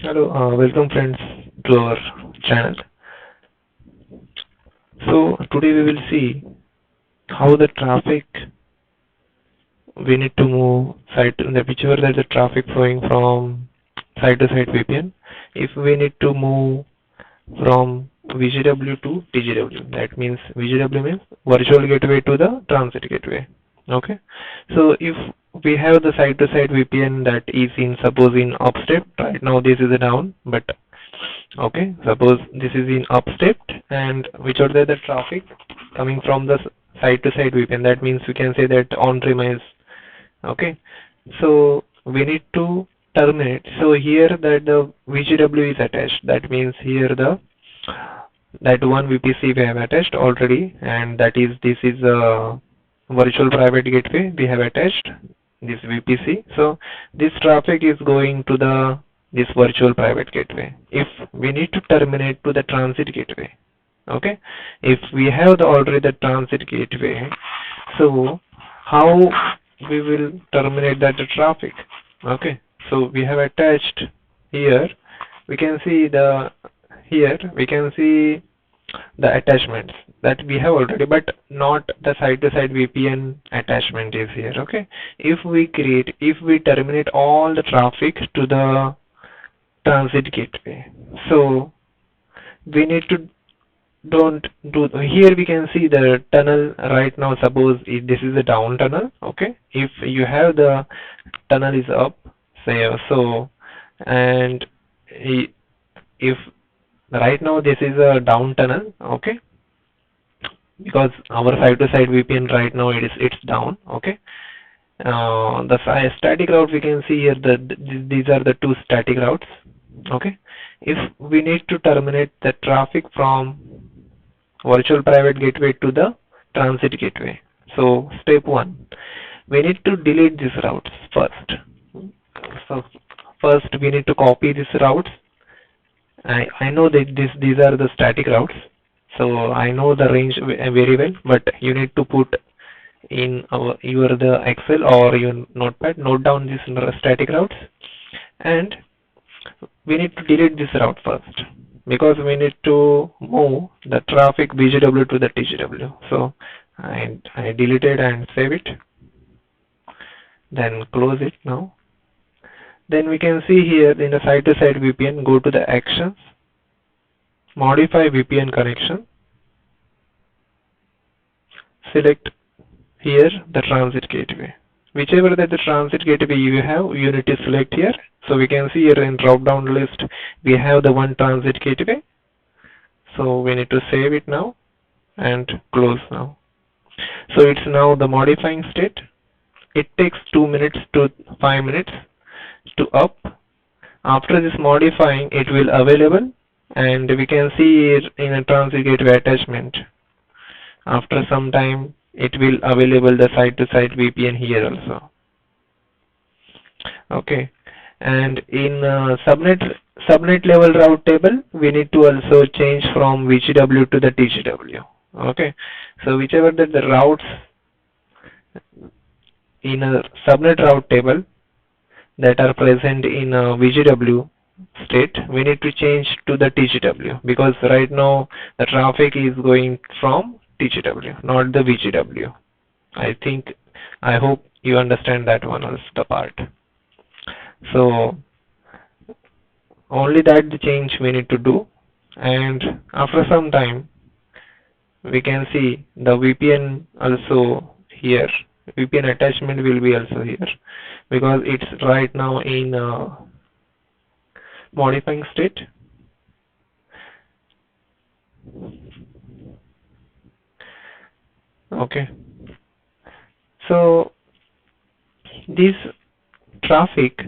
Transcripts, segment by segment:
Hello, welcome friends to our channel. So today we will see how the traffic we need to move site whichever that the traffic flowing from site to site VPN. If we need to move from VGW to TGW, that means VGW means virtual gateway to the transit gateway. Okay, so if we have the site to site VPN that is in suppose in upstep, right now this is a down, but okay, suppose this is in upstep and which are the traffic coming from the site to site VPN, that means we can say that on premise. Okay, so we need to terminate. So here that the VGW is attached, that means here the that one VPC we have attached already, and that is this is a virtual private gateway we have attached this VPC. So this traffic is going to the this virtual private gateway. If we need to terminate to the transit gateway, okay, if we have the already the transit gateway, so how we will terminate that traffic? Okay, so we have attached here, we can see the here we can see the attachments that we have already, but not the side to side VPN attachment is here. Okay, if we terminate all the traffic to the transit gateway, so we need to don't do here we can see the tunnel right now. Suppose if this is a down tunnel, okay, if you have the tunnel is up, say so, and if right now this is a down tunnel, okay, because our side to side VPN right now it's down, okay. The static route we can see here, these are the two static routes, okay. If we need to terminate the traffic from virtual private gateway to the transit gateway, so step one, we need to delete these routes first. So first we need to copy these routes. I know that these are the static routes, so I know the range very well, but you need to put in your the Excel or your notepad, note down these static routes, and we need to delete this route first because we need to move the traffic VGW to the TGW. So I deleted and save it, then close it now. Then we can see here in the side to side VPN, go to the actions, modify VPN connection, select here the transit gateway. Whichever that the transit gateway you have, you need to select here. So we can see here in drop down list we have the one transit gateway. So we need to save it now and close now. So it's now the modifying state. It takes 2 minutes to 5 minutes to up. After this modifying, it will available, and we can see it in a transit gateway attachment. After some time it will available the side to side VPN here also. Okay, and in subnet level route table we need to also change from VGW to the TGW. Okay, so whichever the routes in a subnet route table that are present in a VGW state, we need to change to the TGW because right now the traffic is going from TGW, not the VGW. I hope you understand that one as the part. So only that the change we need to do, and after some time we can see the VPN also here. VPN attachment will be also here because it's right now in modifying state. Okay, so this traffic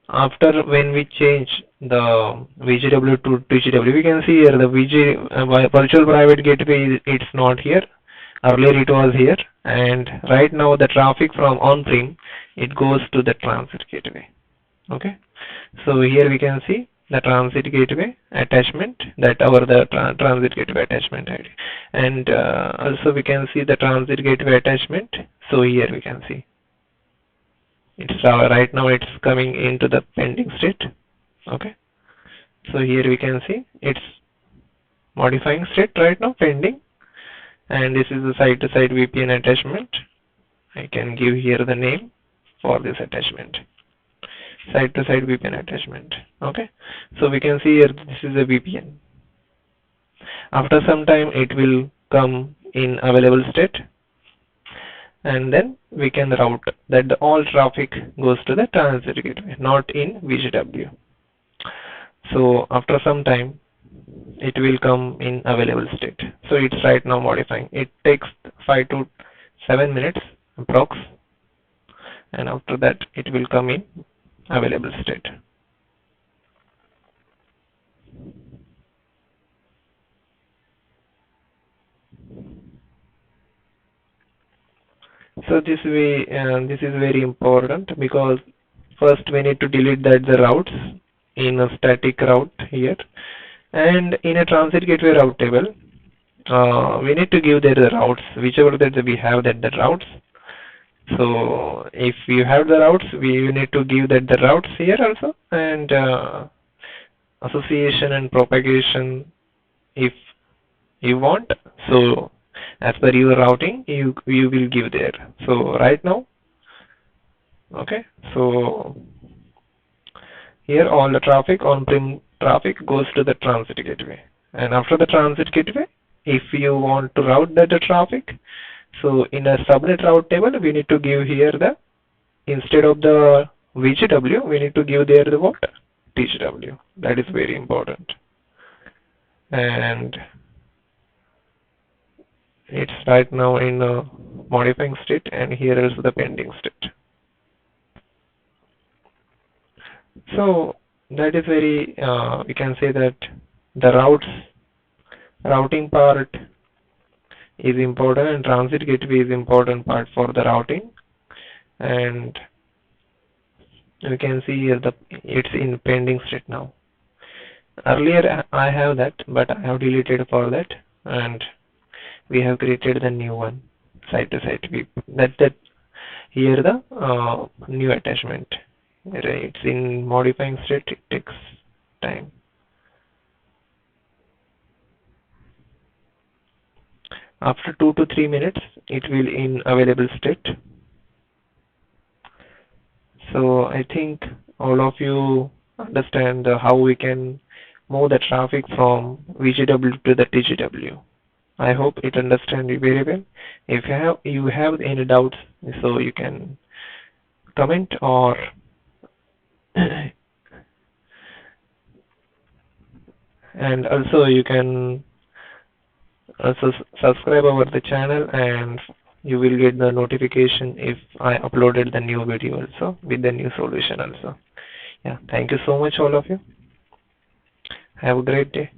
after when we change the VGW to TGW, we can see here the virtual private gateway it's not here. Earlier it was here, and right now the traffic from on-prem it goes to the transit gateway. Okay, so here we can see the transit gateway attachment, that our the transit gateway attachment ID, and also we can see the transit gateway attachment. So here we can see. It's right now it's coming into the pending state. Okay, so here we can see it's modifying state right now, pending, and this is the side-to-side VPN attachment. I can give here the name for this attachment, side-to-side VPN attachment. Okay, so we can see here this is a VPN. After some time it will come in available state, and then we can route that the all traffic goes to the transit gateway, not in VGW. So after some time it will come in available state. So it's right now modifying. It takes 5 to 7 minutes approx, and after that it will come in available state. So this is very important, because first we need to delete the routes in a static route here, and in a transit gateway route table we need to give there the routes, whichever that we have that the routes. So if you have the routes, we need to give that the routes here also, and association and propagation if you want. So as per your routing, you will give there. So right now, okay. So here all the traffic, on-prem traffic, goes to the transit gateway, and after the transit gateway, if you want to route that the traffic, so in a subnet route table, we need to give here the, instead of the VGW, we need to give there the what? TGW. That is very important. And it's right now in a modifying state, and here is the pending state. So that is very, we can say that the routing part is important, and transit gateway is important part for the routing. And you can see here it's in pending state now. Earlier I have that, but I have deleted for that, and we have created the new one, side to side. That here the new attachment. It's in modifying state. It takes time. After 2 to 3 minutes, it will in available state. So I think all of you understand how we can move the traffic from VGW to the TGW. I hope it understands you very well. If you have any doubts, so you can comment, or and also you can also subscribe our the channel, and you will get the notification if I uploaded the new video also with the new solution also. Yeah, thank you so much all of you. Have a great day.